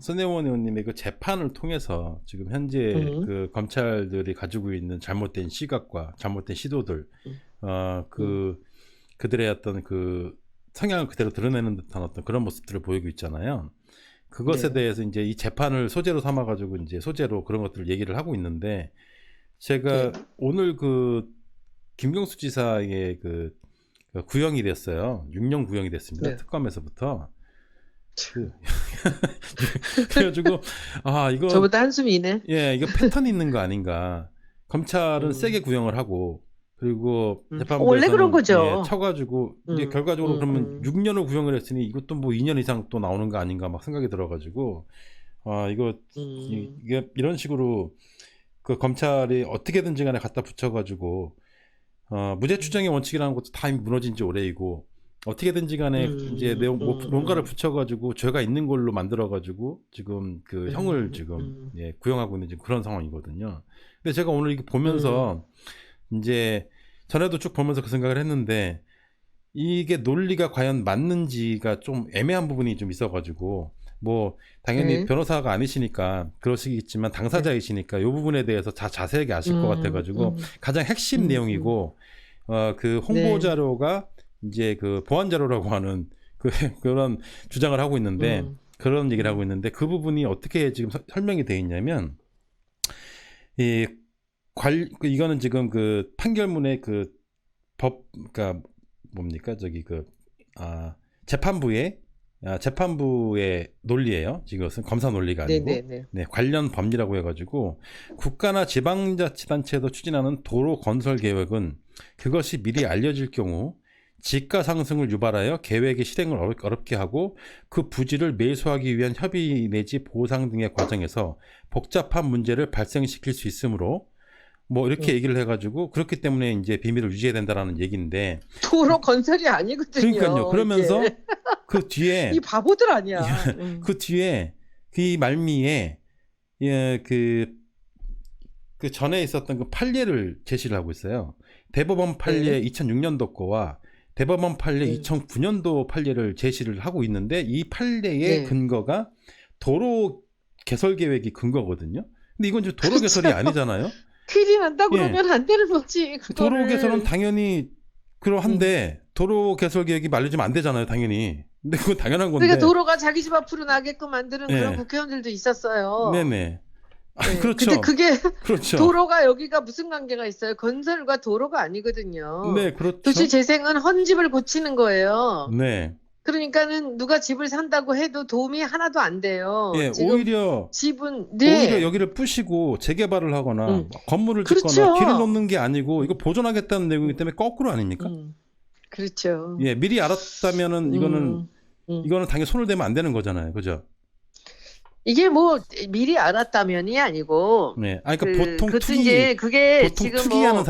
손혜원 의원님의 그 재판을 통해서 지금 현재 음, 그 검찰들이 가지고 있는 잘못된 시각과 잘못된 시도들, 음, 그들의 어떤 그 성향을 그대로 드러내는 듯한 어떤 그런 모습들을 보이고 있잖아요. 그것에 네, 대해서 이제 이 재판을 소재로 삼아가지고 이제 소재로 그런 것들을 얘기를 하고 있는데, 제가 네. 오늘 그 김경수 지사의 그 구형이 됐어요. 6년 구형이 됐습니다. 네. 특검에서부터. 그 참, 그래가지고 이거 저보다 한숨이네. 예, 이거 패턴이 있는 거 아닌가. 검찰은 세게 음, 구형을 하고, 그리고 원래 그런 재판부에서는 예, 거죠. 쳐가지고 이제 음, 결과적으로 음, 그러면 음, 6년을 구형을 했으니 이것도 뭐 2년 이상 또 나오는 거 아닌가 막 생각이 들어가지고, 이거 음, 이게 이런 식으로 그 검찰이 어떻게든지 간에 갖다 붙여가지고 무죄 음, 추정의 원칙이라는 것도 다 무너진 지 오래이고, 어떻게든지 간에 이제 뭔가를 음, 붙여가지고 죄가 있는 걸로 만들어가지고 지금 그 형을 지금 예, 구형하고 있는 지금 그런 상황이거든요. 근데 제가 오늘 이거 음, 보면서 이제 전에도 쭉 보면서 그 생각을 했는데, 이게 논리가 과연 맞는지가 좀 애매한 부분이 좀 있어가지고, 뭐 당연히 네, 변호사가 아니시니까 그러시겠지만 네. 당사자이시니까 이 부분에 대해서 다 자세하게 아실 것 음, 같아가지고, 음, 가장 핵심 음, 음, 내용이고, 그 홍보 네, 자료가 이제 그 보안 자료라고 하는 그 그런 주장을 하고 있는데, 음, 그런 얘기를 하고 음, 있는데, 그 부분이 어떻게 지금 설명이 돼 있냐면, 이 이거는 지금 그 판결문의 그 그러니까 뭡니까 저기 재판부의 재판부의 논리예요. 이것은 검사 논리가 네, 네, 아니고, 네. 네, 관련 법리라고 해가지고, 국가나 지방자치단체도 추진하는 도로 건설 계획은 그것이 미리 알려질 경우 지가 상승을 유발하여 계획의 실행을 어렵게 하고, 그 부지를 매수하기 위한 협의 내지 보상 등의 과정에서 복잡한 문제를 발생시킬 수 있으므로, 뭐 이렇게 음. 얘기를 해가지고, 그렇기 때문에 이제 비밀을 유지해야 된다라는 얘기인데, 도로 건설이 그러니까요. 아니거든요, 이게. 그러면서 그 이 뒤에 바보들 아니야. 그 뒤에 그 말미에 예, 그 전에 있었던 그 판례를 제시를 하고 있어요. 대법원 판례 네, 2006년도 거와 대법원 판례 네, 2009년도 판례를 제시를 하고 있는데, 이 판례의 네. 근거가 도로 개설 계획이 근거거든요. 근데 이건 지금 도로 개설이 그렇죠. 아니잖아요. 큰일 난다 예. 그러면 안 되는 거지, 도로 개설은 그거를. 당연히 음. 그러한데, 도로 개설 계획이 말려지면 안 되잖아요, 당연히. 근데 그건 당연한 그러니까 건데. 도로가 자기 집 앞으로 나게끔 만드는 그런 예. 국회의원들도 있었어요. 네네. 네. 근데 그렇죠. 그게 그렇죠. 도로가 여기가 무슨 관계가 있어요? 건설과 도로가 아니거든요. 네, 도시 그렇죠. 재생은 헌집을 고치는 거예요. 네. 그러니까는 누가 집을 산다고 해도 도움이 하나도 안 돼요. 예, 지금 오히려 집은, 오히려 네. 여기를 부시고 재개발을 하거나 음. 뭐 건물을 짓거나 길을 그렇죠. 놓는 게 아니고, 이거 보존하겠다는 내용이기 음, 때문에 거꾸로 아닙니까? 음. 그렇죠. 예, 미리 알았다면은 이거는 음, 음. 이거는 당연히 손을 대면 안 되는 거잖아요. 그죠? 이게 뭐 미리 알았다면이 아니고 네. 그러니까 그것도 이제 그게 보통 지금 뭐 투기하는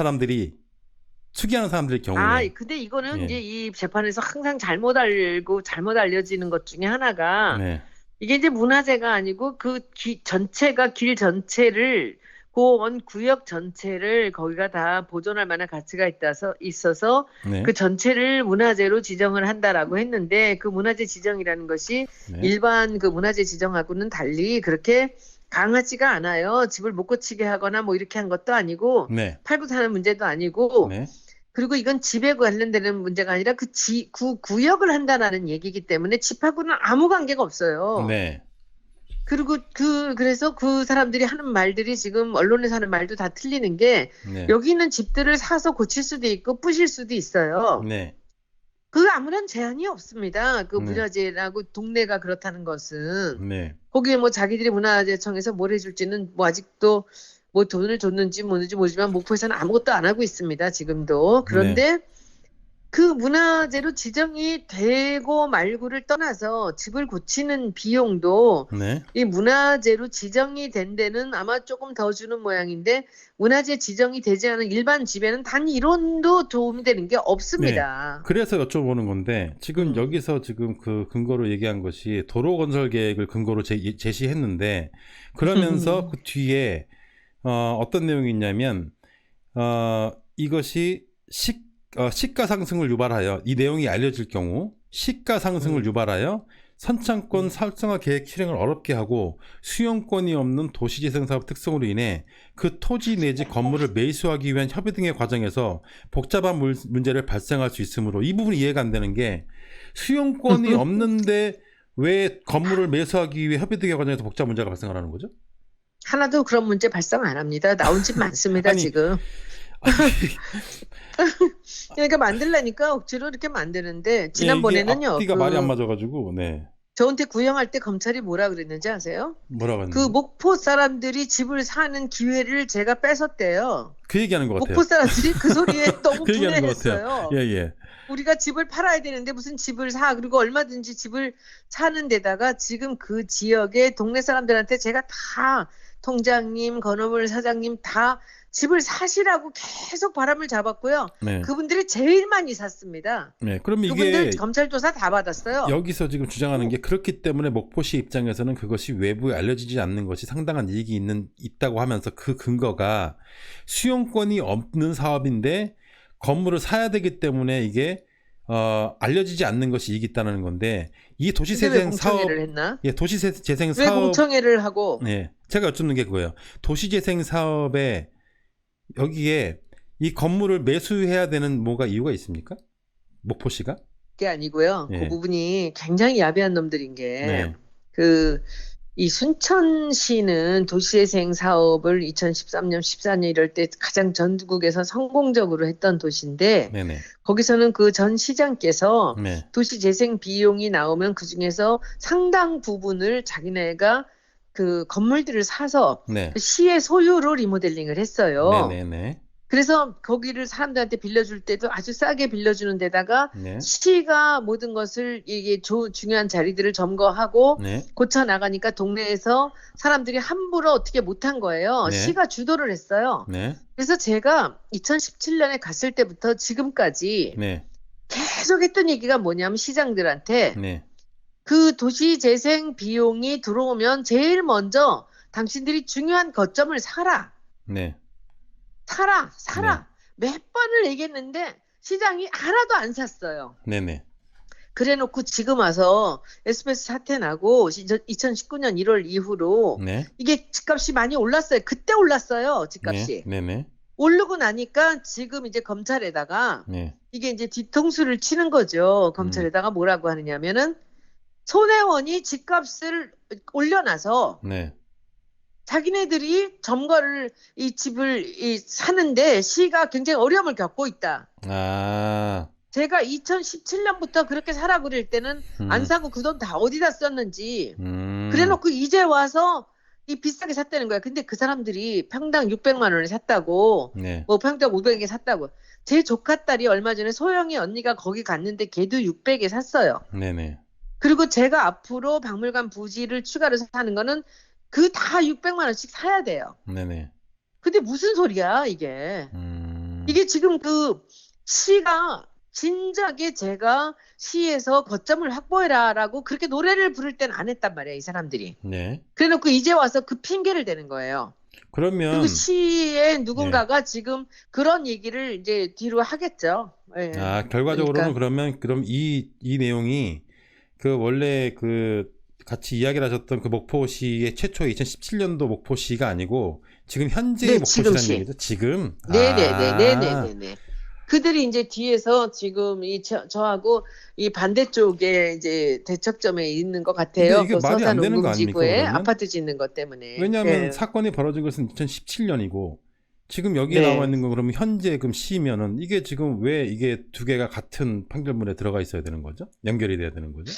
사람들의 경우에, 근데 이거는 이제 예. 이 재판에서 항상 잘못 알고 잘못 알려지는 것 중에 하나가 네. 이게 이제 문화재가 아니고 그 전체가 길 전체를 고원 구역 전체를 거기가 다 보존할 만한 가치가 있어서 네. 그 전체를 문화재로 지정을 한다라고 했는데 그 문화재 지정이라는 것이 네. 일반 그 문화재 지정하고는 달리 그렇게 강하지가 않아요. 집을 못 고치게 하거나 뭐 이렇게 한 것도 아니고 네. 팔고 사는 문제도 아니고 네. 그리고 이건 집에 관련되는 문제가 아니라 구역을 한다라는 얘기이기 때문에 집하고는 아무 관계가 없어요. 네. 그리고 그래서 그 사람들이 하는 말들이 지금 언론에서 하는 말도 다 틀리는 게 네. 여기 있는 집들을 사서 고칠 수도 있고 부실 수도 있어요. 네. 그 아무런 제한이 없습니다. 그 네. 문화재라고 동네가 그렇다는 것은 네. 거기에 뭐 자기들이 문화재청에서 뭘 해줄지는 뭐 아직도 뭐 돈을 줬는지 뭐는지 모르지만 목포에서는 아무것도 안 하고 있습니다. 지금도. 네. 그런데 그 문화재로 지정이 되고 말고를 떠나서 집을 고치는 비용도 네. 이 문화재로 지정이 된 데는 아마 조금 더 주는 모양인데 문화재 지정이 되지 않은 일반 집에는 단 1원도 도움이 되는 게 네. 없습니다. 그래서 여쭤보는 건데, 지금 음, 여기서 지금 그 근거로 얘기한 것이 도로 건설 계획을 근거로 제시했는데, 그러면서 그 뒤에 어떤 내용이 있냐면, 이것이 시가 상승을 유발하여, 이 내용이 알려질 경우 시가 상승을 음, 유발하여 선창권 활성화 계획 실행을 어렵게 하고 수용권이 없는 도시재생사업 특성으로 인해 그 토지 내지 건물을 매수하기 위한 협의 등의 과정에서 복잡한 문제를 발생할 수 있으므로 이 부분이 이해가 안 되는 게 수용권이 없는데 왜 건물을 매수하기 위해 협의 등의 과정에서 복잡한 문제가 발생하는 거죠? 하나도 그런 문제 발생 안 합니다. 나온 집 많습니다, 아니, 지금. 그러니까 만들라니까 억지로 이렇게 만드는데 지난번에는요. 이게 앞뒤가 말이 안 맞아가지고 네. 저한테 구형할 때 검찰이 뭐라 그랬는지 아세요? 뭐라고 했는지. 그 목포 사람들이 집을 사는 기회를 제가 뺏었대요. 그 얘기하는 것 같아요. 목포 사람들이 그 소리에 너무 그 얘기하는 것 같아요. 분해했어요. 예. 우리가 집을 팔아야 되는데 무슨 집을 사. 그리고 얼마든지 집을 사는 데다가 지금 그 지역의 동네 사람들한테 제가 다 통장님, 건어물 사장님 다 집을 사시라고 계속 바람을 잡았고요. 네. 그분들이 제일 많이 샀습니다. 네. 그럼 그분들 이게 검찰 조사 다 받았어요. 여기서 지금 주장하는 게 그렇기 때문에 목포시 입장에서는 그것이 외부에 알려지지 않는 것이 상당한 이익이 있다고 하면서 그 근거가 수용권이 없는 사업인데 건물을 사야 되기 때문에 이게 알려지지 않는 것이 이익이 있다는 건데 이 도시재생 사업 공청회를 했나? 예, 도시재생 왜 사업 공청회를 하고 네. 제가 여쭙는 게 그거예요. 도시재생 사업에 여기에 이 건물을 매수해야 되는 뭐가 이유가 있습니까? 목포시가? 게 아니고요. 예. 그 부분이 굉장히 야비한 놈들인 게 네. 이 순천시는 도시재생 사업을 2013년, 14년 이럴 때 가장 전국에서 성공적으로 했던 도시인데 네네. 거기서는 그 전 시장께서 네. 도시재생 비용이 나오면 그 중에서 상당 부분을 자기네가 그 건물들을 사서 네. 그 시의 소유로 리모델링을 했어요. 네네네. 그래서 거기를 사람들한테 빌려줄 때도 아주 싸게 빌려주는 데다가 네. 시가 모든 것을 이게 중요한 자리들을 점거하고 네. 고쳐 나가니까 동네에서 사람들이 함부로 어떻게 못한 거예요. 네. 시가 주도를 했어요. 네. 그래서 제가 2017년에 갔을 때부터 지금까지 네. 계속 했던 얘기가 뭐냐면 시장들한테 네. 그 도시 재생 비용이 들어오면 제일 먼저 당신들이 중요한 거점을 사라. 네. 사라. 몇 번을 얘기했는데 시장이 하나도 안 샀어요. 네네. 그래놓고 지금 와서 SBS 사태 나고 2019년 1월 이후로 네. 이게 집값이 많이 올랐어요. 그때 올랐어요. 집값이. 네. 네네. 오르고 나니까 지금 이제 검찰에다가 네. 이게 이제 뒤통수를 치는 거죠. 검찰에다가 뭐라고 하느냐면은 손혜원이 집값을 올려놔서 네. 자기네들이 점거를 이 집을 사는데 시가 굉장히 어려움을 겪고 있다. 아. 제가 2017년부터 그렇게 사라 그럴 때는 안 사고 그 돈 다 어디다 썼는지 그래놓고 이제 와서 이 비싸게 샀다는 거야. 근데 그 사람들이 평당 600만 원에 샀다고 네. 뭐 평당 500에 샀다고. 제 조카 딸이 얼마 전에 소영이 언니가 거기 갔는데 걔도 600에 샀어요. 네네. 그리고 제가 앞으로 박물관 부지를 추가로 사는 거는 그 다 600만 원씩 사야 돼요. 네네. 근데 무슨 소리야 이게. 이게 지금 그 시가 진작에 제가 시에서 거점을 확보해라라고 그렇게 노래를 부를 땐 안 했단 말이야 이 사람들이. 네. 그래놓고 이제 와서 그 핑계를 대는 거예요. 그러면 그리고 시의 누군가가 지금 그런 얘기를 이제 뒤로 하겠죠. 예. 결과적으로는 그러니까. 그럼 이 내용이 그 원래 그 같이 이야기를 하셨던 그 목포시의 최초의 2017년도 목포시가 아니고 지금 현재의 네, 목포시라는 지금 얘기죠. 지금. 네네네. 그들이 이제 뒤에서 지금 저하고 이 반대쪽에 이제 대척점에 있는 것 같아요. 근데 이게 말이 안 되는 거 아닙니까, 서산운금지구에 그러면? 아파트 짓는 것 때문에. 왜냐하면 네. 사건이 벌어진 것은 2017년이고 지금 여기에 네. 나와 있는 건 그러면 현재 그럼 시면은 이게 지금 왜 이게 두 개가 같은 판결문에 들어가 있어야 되는 거죠? 연결이 돼야 되는 거죠?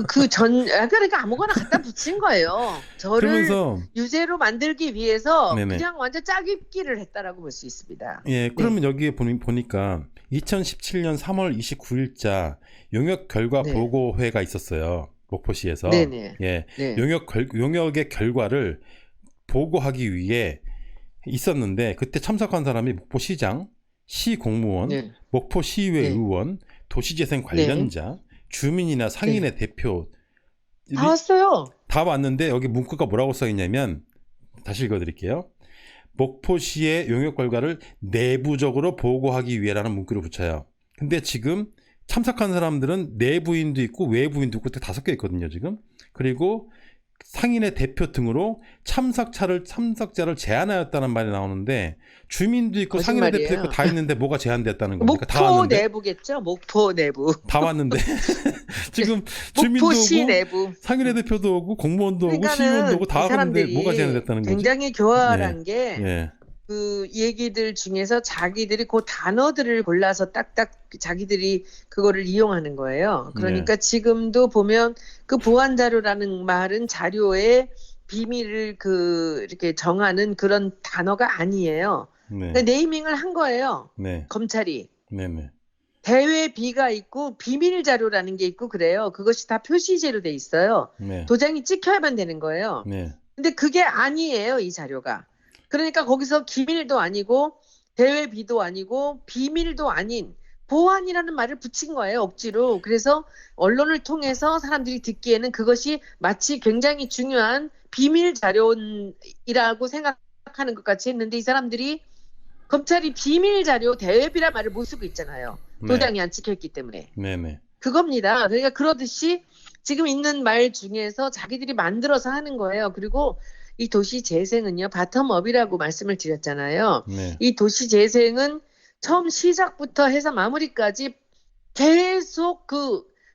그러니까 아무거나 갖다 붙인 거예요. 저를 그러면서 유죄로 만들기 위해서 네네. 그냥 완전 짜깁기를 했다라고 볼 수 있습니다. 예, 그러면 여기에 보니까 2017년 3월 29일자 용역 결과 네. 보고회가 있었어요. 목포시에서. 네네. 예. 네. 용역의 결과를 보고하기 위해 있었는데 그때 참석한 사람이 목포시장, 시공무원, 네. 목포시의회 네. 의원, 도시재생 관련자, 주민이나 상인의 대표 다 왔어요. 다 왔는데 여기 문구가 뭐라고 써 있냐면 다시 읽어드릴게요. 목포시의 용역 결과를 내부적으로 보고하기 위해라는 문구를 붙여요. 근데 지금 참석한 사람들은 내부인도 있고 외부인도 있고 5개 있거든요, 지금. 그리고 상인의 대표 등으로 참석자를 제한하였다는 말이 나오는데 주민도 있고 상인의 대표 거짓말이에요. 있고 다 있는데 뭐가 제한됐다는 겁니까? 다 목포 왔는데 내부겠죠? 목포 내부. 다 왔는데 지금 주민도 목포시 오고 내부. 상인의 대표도 오고 공무원도 오고 시민도 그러니까는 오고 다 이 왔는데 사람들이 뭐가 제한됐다는 거지? 굉장히 교활한 게 예, 그 얘기들 중에서 자기들이 그 단어들을 골라서 딱딱 자기들이 그거를 이용하는 거예요. 그러니까 지금도 보면 그 보안 자료라는 말은 자료의 비밀을 이렇게 정하는 그런 단어가 아니에요. 네, 그러니까 네이밍을 한 거예요. 네, 검찰이. 네, 네, 대외비가 있고 비밀 자료라는 게 있고 그래요. 그것이 다 표시제로 돼 있어요. 네, 도장이 찍혀야만 되는 거예요. 네, 근데 그게 아니에요, 이 자료가. 그러니까 거기서 기밀도 아니고 대외비도 아니고 비밀도 아닌 보안이라는 말을 붙인 거예요, 억지로. 그래서 언론을 통해서 사람들이 듣기에는 그것이 마치 굉장히 중요한 비밀 자료이라고 생각하는 것 같이 했는데 이 사람들이 검찰이 비밀 자료 대외비란 말을 못 쓰고 있잖아요. 도장이 안 찍혀있기 때문에. 네, 네, 그겁니다. 그러니까 그러듯이 지금 있는 말 중에서 자기들이 만들어서 하는 거예요. 그리고 이 도시 재생은요, 바텀업이라고 말씀을 드렸잖아요. 네, 이 도시 재생은 처음 시작부터 해서 마무리까지 계속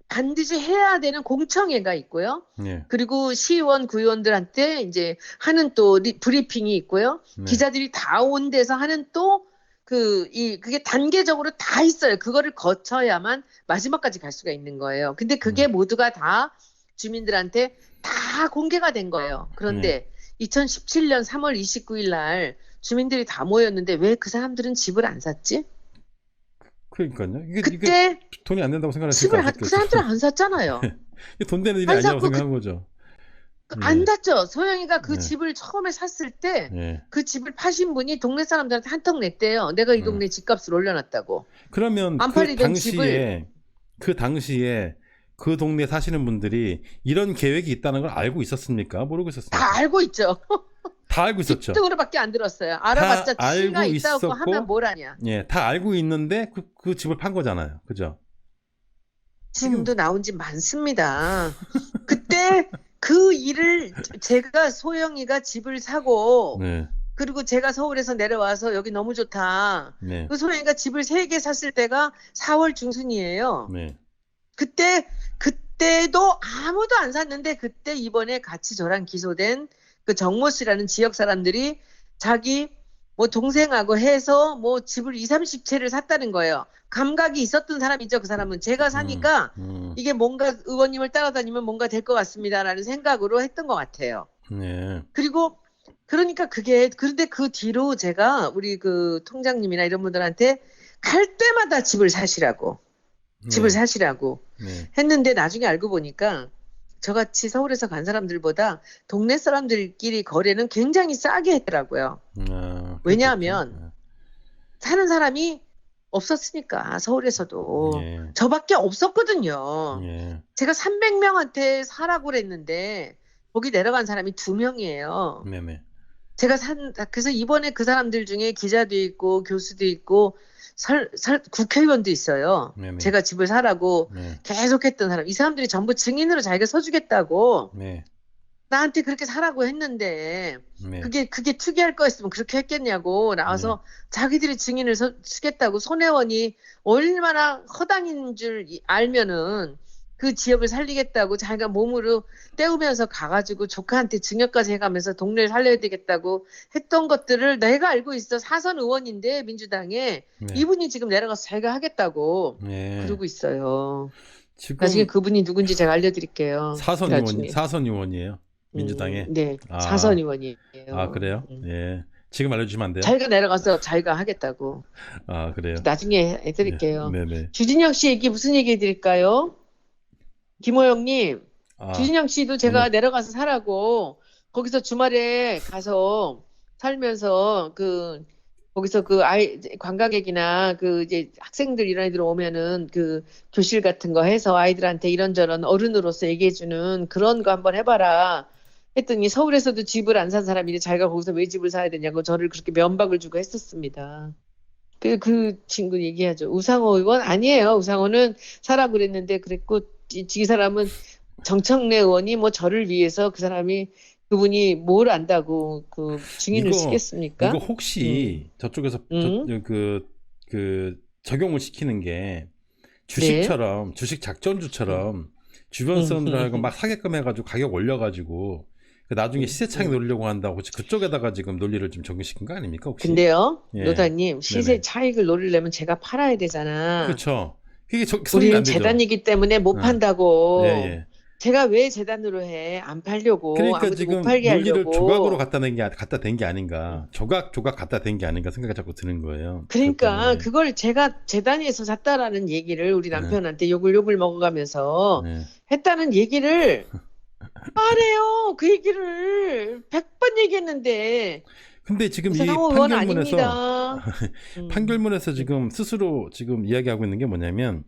반드시 해야 되는 공청회가 있고요. 네, 그리고 시의원, 구의원들한테 이제 하는 또 브리핑이 있고요. 네. 기자들이 다 온 데서 하는 또 그게 단계적으로 다 있어요. 그거를 거쳐야만 마지막까지 갈 수가 있는 거예요. 근데 그게 모두가 다 주민들한테 다 공개가 된 거예요. 그런데 2017년 3월 29일 날 주민들이 다 모였는데 왜 그 사람들은 집을 안 샀지? 그러니까요. 이게 그때 돈이 안 된다고 생각했을 집을 그 사람들은 안 샀잖아요. 이게 돈 되는 일이 안 아니라고 샀고 생각한 거죠. 안 샀죠. 소영이가 그 네. 집을 처음에 샀을 때 예. 그 집을 파신 분이 동네 사람들한테 한턱 냈대요. 내가 이 동네 집값을 올려놨다고. 그러면 안 그 팔리던 당시에 그 동네 사시는 분들이 이런 계획이 있다는 걸 알고 있었습니까? 모르고 있었습니까? 다 알고 있죠. 다 알고 있었죠. 뒷등으로밖에 안 들었어요. 알아봤자 다 치가 알고 있다고 있었고, 하면 뭘 하냐. 예, 다 알고 있는데 그 집을 판 거잖아요. 그죠? 지금도 나온 집 많습니다. 그때 그 일을 제가 소영이가 집을 사고 네, 그리고 제가 서울에서 내려와서 여기 너무 좋다. 네, 그 소영이가 집을 3개 샀을 때가 4월 중순이에요. 네, 그때도 아무도 안 샀는데 그때 이번에 같이 저랑 기소된 그 정모 씨라는 지역 사람들이 자기 뭐 동생하고 해서 뭐 집을 20, 30채를 샀다는 거예요. 감각이 있었던 사람이죠, 그 사람은. 제가 사니까 이게 뭔가 의원님을 따라다니면 뭔가 될 것 같습니다라는 생각으로 했던 것 같아요. 네, 그리고 그러니까 그런데 그 뒤로 제가 우리 그 통장님이나 이런 분들한테 갈 때마다 집을 사시라고 네, 했는데 나중에 알고 보니까 저같이 서울에서 간 사람들보다 동네 사람들끼리 거래는 굉장히 싸게 했더라고요. 왜냐하면 그렇겠죠. 사는 사람이 없었으니까 서울에서도 예, 저밖에 없었거든요. 예, 제가 300명한테 사라고 그랬는데 거기 내려간 사람이 2명이에요. 네, 네, 그래서 이번에 그 사람들 중에 기자도 있고 교수도 있고 국회의원도 있어요. 네, 네. 제가 집을 사라고 네, 계속 했던 사람. 이 사람들이 전부 증인으로 자기가 서주겠다고 네, 나한테 그렇게 사라고 했는데 네, 그게 투기할 거였으면 그렇게 했겠냐고 나와서 자기들이 증인을 쓰겠다고 손혜원이 얼마나 허당인 줄 알면은 그 지역을 살리겠다고 자기가 몸으로 때우면서 가가지고 조카한테 증여까지 해가면서 동네를 살려야 되겠다고 했던 것들을 내가 알고 있어. 사선 의원인데 민주당에 네. 이분이 지금 내려가서 자기가 하겠다고 네. 그러고 있어요. 지금 나중에 그분이 누군지 제가 알려드릴게요. 나중에. 사선 의원이에요. 민주당에. 네, 아. 사선 의원이에요. 아, 그래요? 예. 지금 알려주시면 안 돼요? 자기가 내려가서 자기가 하겠다고. 아, 그래요? 나중에 해드릴게요. 네네. 주진영 씨 얘기 무슨 얘기 해드릴까요? 김호영님, 주진영 씨도 제가 내려가서 사라고 거기서 주말에 가서 살면서 거기서 관광객이나 이제 학생들 이런 애들 오면은 교실 같은 거 해서 아이들한테 이런저런 어른으로서 얘기해주는 그런 거 한번 해봐라. 했더니 서울에서도 집을 안 산 사람인데 자기가 거기서 왜 집을 사야 되냐고 저를 그렇게 면박을 주고 했었습니다. 그 친구 얘기하죠. 우상호 의원 아니에요. 우상호는 사라 그랬는데 그랬고 이 사람은 정청래 의원이 뭐 저를 위해서 그분이 뭘 안다고 그 증인을 이거 쓰겠습니까? 혹시 저쪽에서 음, 그 적용을 시키는 게 네. 주식 작전주처럼 주변 음, 사람들하고 막 사게끔 해가지고 가격 올려가지고 그 나중에 시세차익 음. 노리려고 한다고 혹시 그쪽에다가 지금 논리를 좀 적용시킨 거 아닙니까 혹시? 근데요, 예, 노사님, 시세 네네. 차익을 노리려면 제가 팔아야 되잖아. 그렇죠. 이게 성립이 우리는 안 되죠. 재단이기 때문에 못 어, 예, 판다고. 예. 제가 왜 재단으로 해? 안 팔려고. 그러니까 아무도 못 지금 팔게 논리를 조각으로 하려고. 갖다 댄 게 음. 아닌가. 조각 갖다 댄 게 아닌가 생각이 자꾸 드는 거예요. 그것 그러니까 때문에. 그걸 제가 재단에서 샀다라는 얘기를 우리 네, 남편한테 욕을 먹어가면서 네. 했다는 얘기를 안 해요. 그 얘기를 100번 얘기했는데 근데 지금 이 우상호 의원 아닙니다. 음, 판결문에서 지금 스스로 지금 이야기하고 있는 게 뭐냐면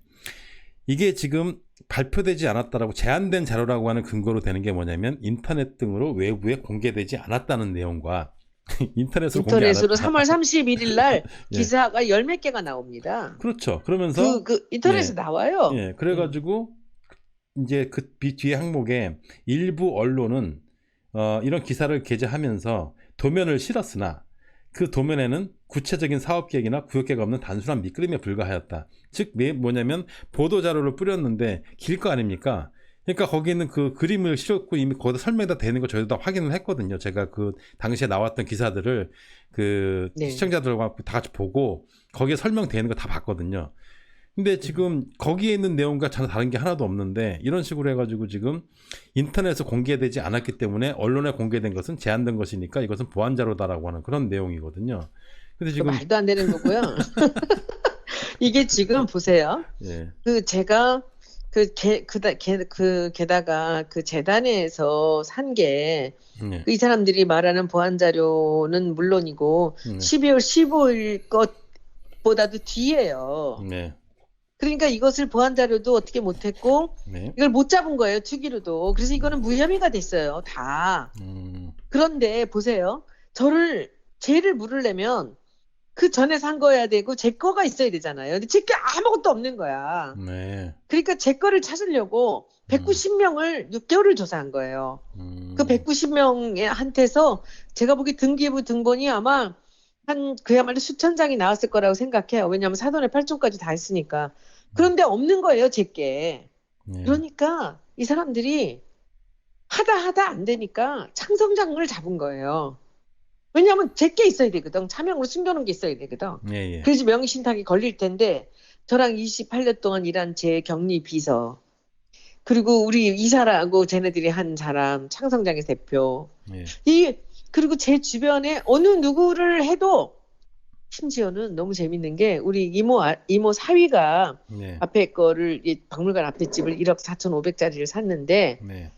이게 지금 발표되지 않았다라고 제한된 자료라고 하는 근거로 되는 게 뭐냐면 인터넷 등으로 외부에 공개되지 않았다는 내용과 인터넷으로 공개 안 인터넷으로 했다. 3월 31일 날 예. 기사가 열 몇 개가 나옵니다. 그렇죠. 그러면서 인터넷에 예. 나와요. 예. 그래가지고 이제 그 뒤에 항목에 일부 언론은 이런 기사를 게재하면서 도면을 실었으나 그 도면에는 구체적인 사업 계획이나 구역 계획이 없는 단순한 밑그림에 불과하였다. 즉 뭐냐면 보도 자료를 뿌렸는데 길 거 아닙니까? 그러니까 거기 있는 그 그림을 실었고 이미 거기다 설명이 다 되는 거 저희도 다 확인을 했거든요. 제가 그 당시에 나왔던 기사들을 그 네. 시청자들과 다 같이 보고 거기에 설명되는 거 다 봤거든요. 근데 음. 지금 거기에 있는 내용과 전혀 다른 게 하나도 없는데 이런 식으로 해가지고 지금 인터넷에 공개되지 않았기 때문에 언론에 공개된 것은 제한된 것이니까 이것은 보안 자료다라고 하는 그런 내용이거든요. 근데 그 지금 말도 안 되는 거고요. 이게 지금 보세요. 예, 제가 게다가 그 재단에서 산 게 예, 이 사람들이 말하는 보안 자료는 물론이고 예, 12월 15일 것보다도 뒤에요. 네, 그러니까 이것을 보안 자료도 어떻게 못했고 네, 이걸 못 잡은 거예요, 투기로도. 그래서 이거는 무혐의가 됐어요, 다. 음, 그런데 보세요. 죄를 물으려면 그 전에 산 거여야 되고 제 거가 있어야 되잖아요. 근데 제 게 아무것도 없는 거야. 네, 그러니까 제 거를 찾으려고 음, 190명을 6개월을 조사한 거예요. 그 음, 190명한테서 제가 보기 등기부 등본이 아마 그야말로 수천 장이 나왔을 거라고 생각해요. 왜냐하면 사돈의 8종까지 다 했으니까. 그런데 없는 거예요, 제게. 네, 그러니까 이 사람들이 하다 안 되니까 창성작물을 잡은 거예요. 왜냐하면 제게 있어야 되거든. 차명으로 숨겨놓은 게 있어야 되거든. 예, 예, 그래서 명의신탁이 걸릴 텐데 저랑 28년 동안 일한 제 격리 비서 그리고 우리 이사라고 쟤네들이 한 사람 창성장의 대표 예, 이 그리고 제 주변에 어느 누구를 해도 심지어는 너무 재밌는 게 우리 이모 사위가 네, 앞에 거를 이 박물관 앞에 집을 1억 4,500짜리를 샀는데 네,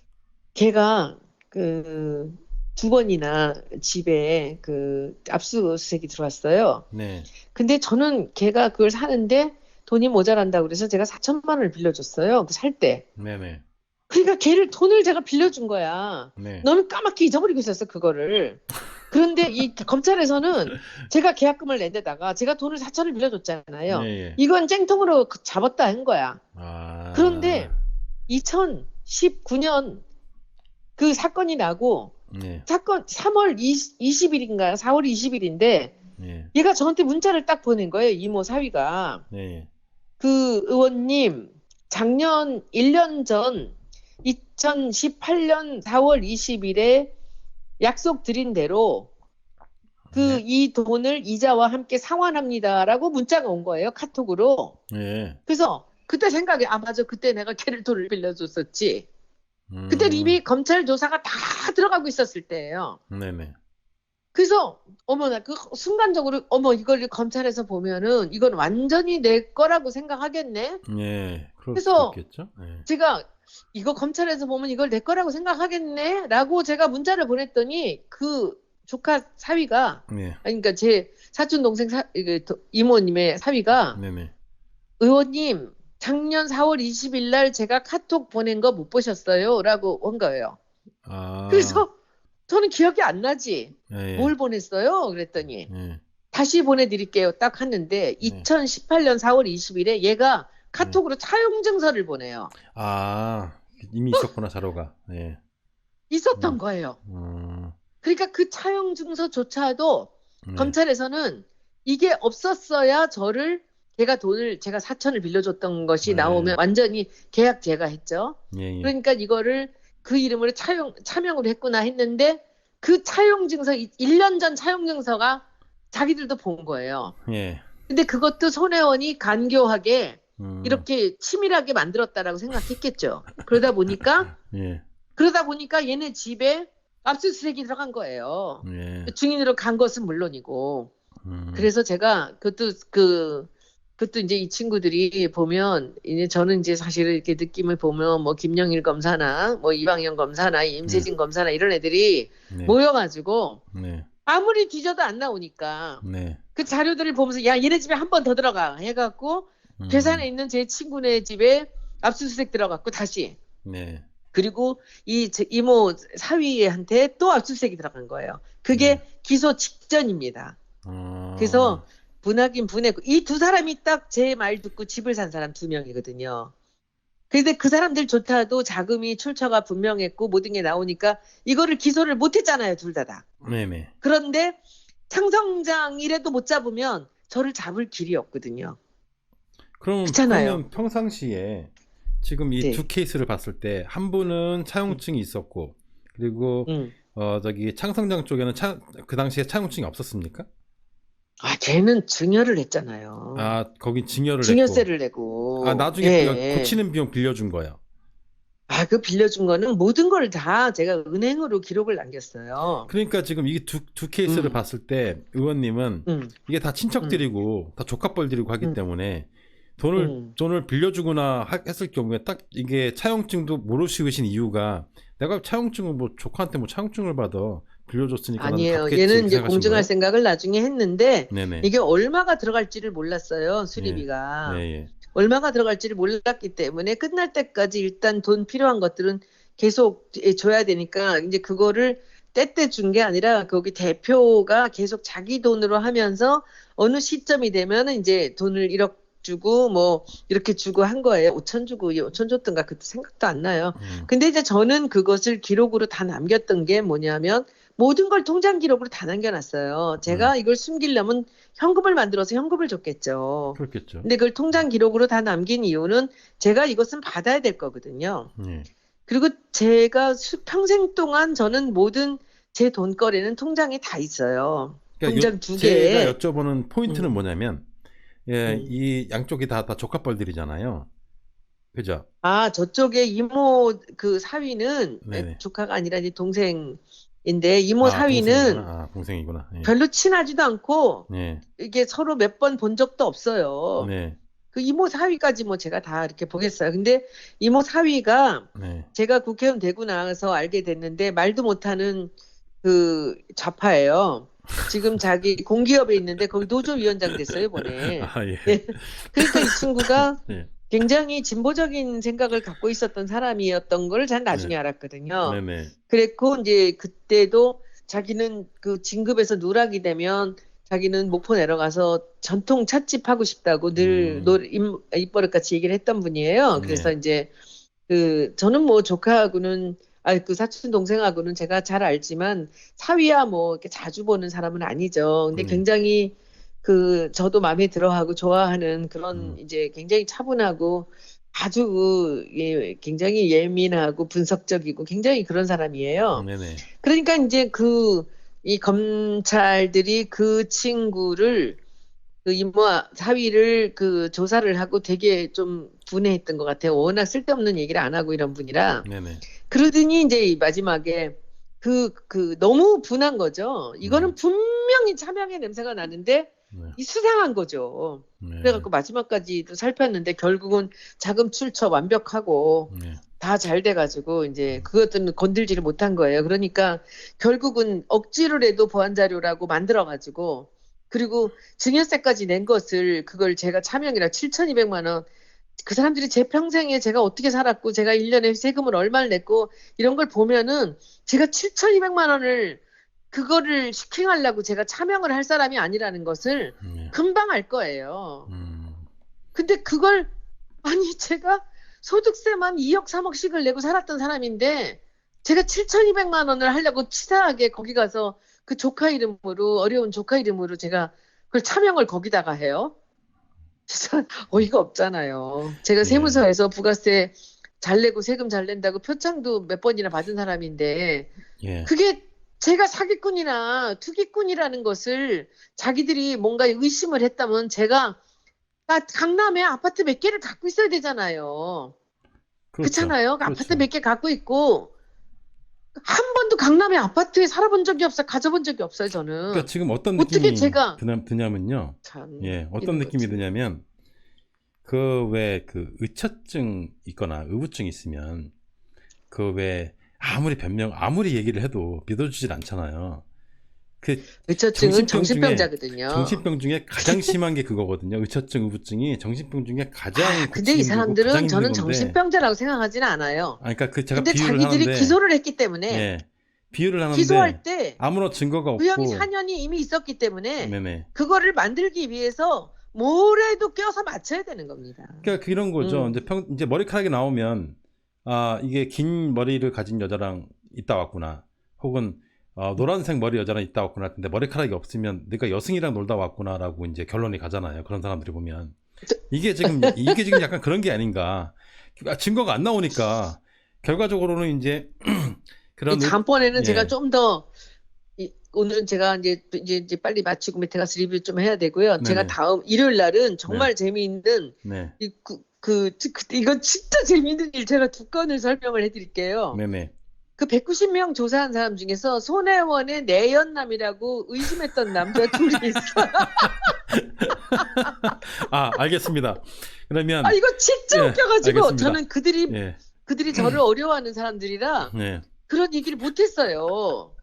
걔가 그 두 번이나 집에 그 압수수색이 들어왔어요. 네, 근데 저는 걔가 그걸 사는데 돈이 모자란다고 그래서 제가 4천만 원을 빌려줬어요. 그 살 때. 네, 네, 그러니까 걔를 돈을 제가 빌려준 거야. 네, 너는 까맣게 잊어버리고 있었어, 그거를. 그런데 이 검찰에서는 제가 계약금을 낸 데다가 제가 돈을 4천을 네, 빌려줬잖아요. 예. 이건 쟁통으로 잡았다 한 거야. 아, 그런데 2019년 그 사건이 나고 네, 사건 3월 20일인가 4월 20일인데 네, 얘가 저한테 문자를 딱 보낸 거예요. 이모 사위가. 네, 그 의원님 작년 1년 전 2018년 4월 20일에 약속 드린 대로 네, 이 돈을 이자와 함께 상환합니다라고 문자가 온 거예요. 카톡으로. 네, 그래서 그때 생각이 맞아. 그때 내가 걔를 돈을 빌려줬었지. 그때 음, 이미 검찰 조사가 다 들어가고 있었을 때예요. 네, 네. 그래서 어머나 그 순간적으로 이걸 검찰에서 보면은 이건 완전히 내 거라고 생각하겠네. 예, 그럴 수도 그래서 있겠죠. 예. 제가 이거 검찰에서 보면 이걸 내 거라고 생각하겠네? 라고 제가 문자를 보냈더니 그 조카 사위가, 네, 아니, 그러니까 제 사촌 동생 이모님의 사위가 네네. 의원님, 작년 4월 20일 날 제가 카톡 보낸 거 못 보셨어요? 라고 한 거예요. 아, 그래서 저는 기억이 안 나지. 예, 예, 뭘 보냈어요? 그랬더니 예. 다시 보내드릴게요. 딱 했는데 네. 2018년 4월 20일에 얘가 카톡으로 차용 증서를 보내요. 아, 이미 있었구나, 자료가. 네. 있었던 음, 거예요. 음, 그러니까 그 차용 증서조차도 네. 검찰에서는 이게 없었어야 저를 걔가 돈을 제가 4천을 빌려줬던 것이 네. 나오면 완전히 계약 제가 했죠. 예, 예. 그러니까 이거를 그 이름으로 차명으로 했구나 했는데 그 차용 증서 1년 전 차용 증서가 자기들도 본 거예요. 예. 근데 그것도 손혜원이 간교하게 음, 이렇게 치밀하게 만들었다라고 생각했겠죠. 예. 그러다 보니까 얘네 집에 압수수색이 들어간 거예요. 예. 증인으로 간 것은 물론이고. 음, 그래서 제가 그것도 이제 이 친구들이 보면 이제 저는 이제 사실 이렇게 느낌을 보면 뭐 김영일 검사나 뭐 이방현 검사나 네. 임세진 검사나 이런 애들이 네. 모여가지고 네. 아무리 뒤져도 안 나오니까 네. 그 자료들을 보면서 야 얘네 집에 한 번 더 들어가 해갖고 괴산에 음, 있는 제 친구네 집에 압수수색 들어갔고 다시 네. 그리고 제 이모 사위한테 또 압수수색이 들어간 거예요. 네. 그게 기소 직전입니다. 어, 그래서 분하긴 분했고 이 두 사람이 딱 제 말 듣고 집을 산 사람 두 명이거든요. 근데 그 사람들조차도 자금이 출처가 분명했고 모든 게 나오니까 이거를 기소를 못했잖아요, 둘 다. 네네. 그런데 창성장이라도 못 잡으면 저를 잡을 길이 없거든요. 그렇잖아요. 그러면 평상시에 지금 이 두 네. 케이스를 봤을 때 한 분은 음, 차용증이 있었고, 그리고 음. 저기 창성장 쪽에는 그 당시에 차용증이 없었습니까? 아, 걔는 증여를 했잖아요. 아, 거긴 증여를 했고, 증여세를 아, 내고, 나중에 예. 고치는 비용 빌려준 거예요. 아, 그 빌려준 거는 모든 걸 다 제가 은행으로 기록을 남겼어요. 그러니까 지금 이 두 케이스를 음, 봤을 때 의원님은 음, 이게 다 음, 친척들이고 다 조카뻘들이고 하기 음, 때문에 음. 돈을 빌려주거나 했을 경우에 딱 이게 차용증도 모르시으신 이유가 내가 차용증을 뭐 조카한테 뭐 차용증을 받아 빌려줬으니까 나도 아니에요. 갚겠지 얘는 이렇게 이제 생각하신 공증할 거예요? 생각을 나중에 했는데, 네네. 이게 얼마가 들어갈지를 몰랐어요, 예. 예, 수리비가. 예. 얼마가 들어갈지를 몰랐기 때문에 끝날 때까지 일단 돈 필요한 것들은 계속 줘야 되니까 이제 그거를 떼떼 준 게 아니라 거기 대표가 계속 자기 돈으로 하면서 어느 시점이 되면은 이제 돈을 1억 주고 뭐 이렇게 주고 한 거예요. 5천 주고 5천 줬던가 그때 생각도 안 나요. 음, 근데 이제 저는 그것을 기록으로 다 남겼던 게 뭐냐면 모든 걸 통장 기록으로 다 남겨놨어요. 음. 제가 이걸 숨기려면 현금을 만들어서 현금을 줬겠죠. 그렇겠죠. 근데 그걸 통장 기록으로 다 남긴 이유는 제가 이것은 받아야 될 거거든요. 예. 그리고 제가 평생 동안 저는 모든 제 돈거래는 통장에 다 있어요. 그러니까 통장 두 제가 개에. 여쭤보는 포인트는 음, 뭐냐면 예, 음. 이 양쪽이 다 조카뻘들이잖아요. 그죠? 아, 저쪽에 이모 그 사위는 네네. 조카가 아니라 이제 동생인데 이모 아, 동생이구나. 사위는 아, 동생이구나. 예. 별로 친하지도 않고 네. 이게 서로 몇 번 본 적도 없어요. 네. 그 이모 사위까지 뭐 제가 다 이렇게 보겠어요. 근데 이모 사위가 네. 제가 국회의원 되고 나서 알게 됐는데 말도 못하는 그 좌파예요. 지금 자기 공기업에 있는데 거기 노조위원장 됐어요, 이번에. 아, 예. 예. 그러니까 이 친구가 네. 굉장히 진보적인 생각을 갖고 있었던 사람이었던 걸 전 네. 나중에 알았거든요. 네네. 그랬고 이제 그때도 자기는 그 진급에서 누락이 되면 자기는 목포 내려가서 전통 찻집 하고 싶다고 늘 음, 입버릇같이 얘기를 했던 분이에요. 그래서 네. 이제 그 저는 뭐 조카하고는 그 사촌 동생하고는 제가 잘 알지만 사위야 뭐 이렇게 자주 보는 사람은 아니죠. 근데 네. 굉장히 그 저도 마음에 들어하고 좋아하는 그런 음, 이제 굉장히 차분하고 아주 굉장히 예민하고 분석적이고 굉장히 그런 사람이에요. 네네. 그러니까 이제 이 검찰들이 그 친구를 그 이모 사위를 그 조사를 하고 되게 좀 분해했던 것 같아요. 워낙 쓸데없는 얘기를 안 하고 이런 분이라. 네네. 그러더니 이제 이 마지막에 너무 분한 거죠. 네. 이거는 분명히 차명의 냄새가 나는데 네. 이 수상한 거죠. 네. 그래갖고 마지막까지도 살폈는데 결국은 자금 출처 완벽하고 네. 다 잘 돼가지고 이제 그것들은 건들지를 못한 거예요. 그러니까 결국은 억지로라도 보안 자료라고 만들어가지고 그리고 증여세까지 낸 것을 그걸 제가 차명이라 7,200만 원 그 사람들이 제 평생에 제가 어떻게 살았고 제가 1년에 세금을 얼마를 냈고 이런 걸 보면은 제가 7,200만 원을 그거를 슈킹하려고 제가 차명을 할 사람이 아니라는 것을 네. 금방 알 거예요. 음. 근데 그걸 아니 제가 소득세만 2억 3억씩을 내고 살았던 사람인데 제가 7,200만 원을 하려고 치사하게 거기 가서 그 조카 이름으로 어려운 조카 이름으로 제가 그걸 차명을 거기다가 해요. 진짜 어이가 없잖아요. 제가 예. 세무서에서 부가세 잘 내고 세금 잘 낸다고 표창도 몇 번이나 받은 사람인데 예. 그게 제가 사기꾼이나 투기꾼이라는 것을 자기들이 뭔가 의심을 했다면 제가 강남에 아파트 몇 개를 갖고 있어야 되잖아요. 그렇죠. 그렇잖아요. 아파트 그렇죠. 몇 개 갖고 있고 한 번도 강남의 아파트에 살아본 적이 없어요. 가져본 적이 없어요. 그러니까 저는. 지금 어떤 어떻게 느낌이 제가 드냐면요. 참 예, 어떤 이런 느낌이 거지. 드냐면 그 왜 그 의처증 있거나 의부증 있으면 그 왜 아무리 얘기를 해도 믿어주질 않잖아요. 그 의처증은 정신병 정신병자거든요. 중에 가장 심한 게 그거거든요. 의처증, 의부증이 정신병 중에 가장 근데 이 고치기 힘들고 가장 사람들은 힘든 저는 건데. 정신병자라고 생각하지는 않아요. 그러니까 그 제가 근데 비유를 자기들이 하는데, 기소를 했기 때문에 예, 비유를 하는데 기소할 때 아무런 증거가 구형이 없고, 4년이 이미 있었기 때문에 네네. 그거를 만들기 위해서 뭐래도 껴서 맞춰야 되는 겁니다. 그러니까 이런 거죠. 음. 이제 머리카락이 나오면 아 이게 긴 머리를 가진 여자랑 있다 왔구나. 혹은 노란색 머리 여자랑 있다 왔구나. 근데 머리카락이 없으면 내가 여승이랑 놀다 왔구나라고 이제 결론이 가잖아요. 그런 사람들이 보면 이게 지금 약간 그런 게 아닌가. 증거가 안 나오니까 결과적으로는 이제 그런 다음번에는 예. 제가 좀 더 오늘은 제가 이제 빨리 마치고 밑에 가서 리뷰 좀 해야 되고요. 제가 네네. 다음 일요일 날은 정말 재미있는 네. 이건 진짜 재미있는 일 제가 두 건을 설명을 해드릴게요. 네네. 그 190명 조사한 사람 중에서 손혜원의 내연남이라고 의심했던 남자 둘이 있어요. 아 알겠습니다. 그러면 아 이거 진짜 예, 웃겨가지고 알겠습니다. 저는 그들이 저를 어려워하는 사람들이라 네. 그런 얘기를 못했어요.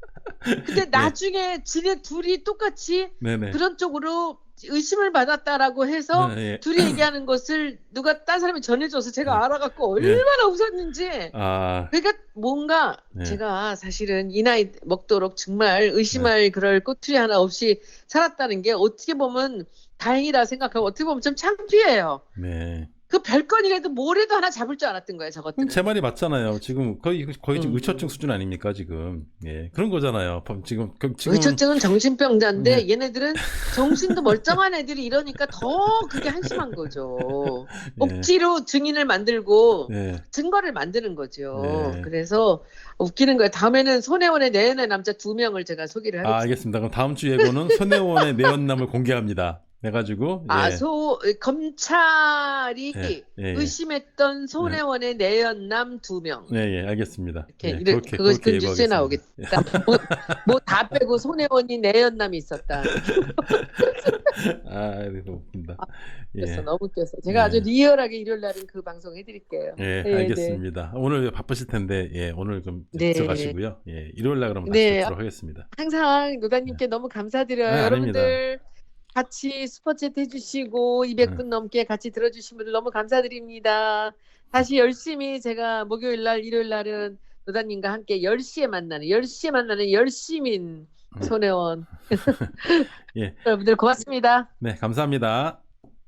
근데 나중에 지네 둘이 똑같이 네네. 그런 쪽으로 의심을 받았다라고 해서 예. 둘이 얘기하는 것을 누가 딴 사람이 전해줘서 제가 알아갖고 예. 얼마나 웃었는지. 아 그러니까 뭔가 네. 제가 사실은 이 나이 먹도록 정말 의심할 그럴 꼬투리 하나 없이 살았다는 게 어떻게 보면 다행이라 생각하고 어떻게 보면 좀 창피해요. 네. 그 별건이라도 뭐라도 하나 잡을 줄 알았던 거예요, 저것들은. 제 말이 맞잖아요. 지금 거의 지금 음. 의처증 수준 아닙니까 지금? 예 그런 거잖아요. 지금 의처증은 정신병자인데 네. 얘네들은 정신도 멀쩡한 애들이 이러니까 더 그게 한심한 거죠. 억지로 증인을 만들고 예. 증거를 만드는 거죠. 네. 그래서 웃기는 거예요. 다음에는 손혜원의 내연의 남자 2명을 제가 소개를 하겠습니다. 알겠습니다. 그럼 다음 주 예고는 손혜원의 내연남을 공개합니다. 해가지고 검찰이 예. 의심했던 손혜원의 내연남 2명. 예, 알겠습니다. 그것이 그 그렇게 뉴스에 예고하겠습니다. 나오겠다. 뭐 다 빼고 손혜원이 내연남이 있었다. 너무 웃긴다. 웃겼어, 예. 너무 웃겼어. 제가 아주 리얼하게 일요일 날은 그 방송 해드릴게요. 예, 네, 알겠습니다. 오늘 바쁘실 텐데, 오늘 좀 네. 들어가시고요. 예, 일요일 날 그럼 다시 네. 뵙도록 하겠습니다. 항상 노다님께 너무 감사드려요. 네, 여러분들 같이 슈퍼챗 해주시고 200분 넘게 같이 들어주신 분들 너무 감사드립니다. 다시 열심히 제가 목요일 날, 일요일 날은 노다님과 함께 10시에 만나는 열시민 손혜원. 예. 여러분들 고맙습니다. 네, 감사합니다.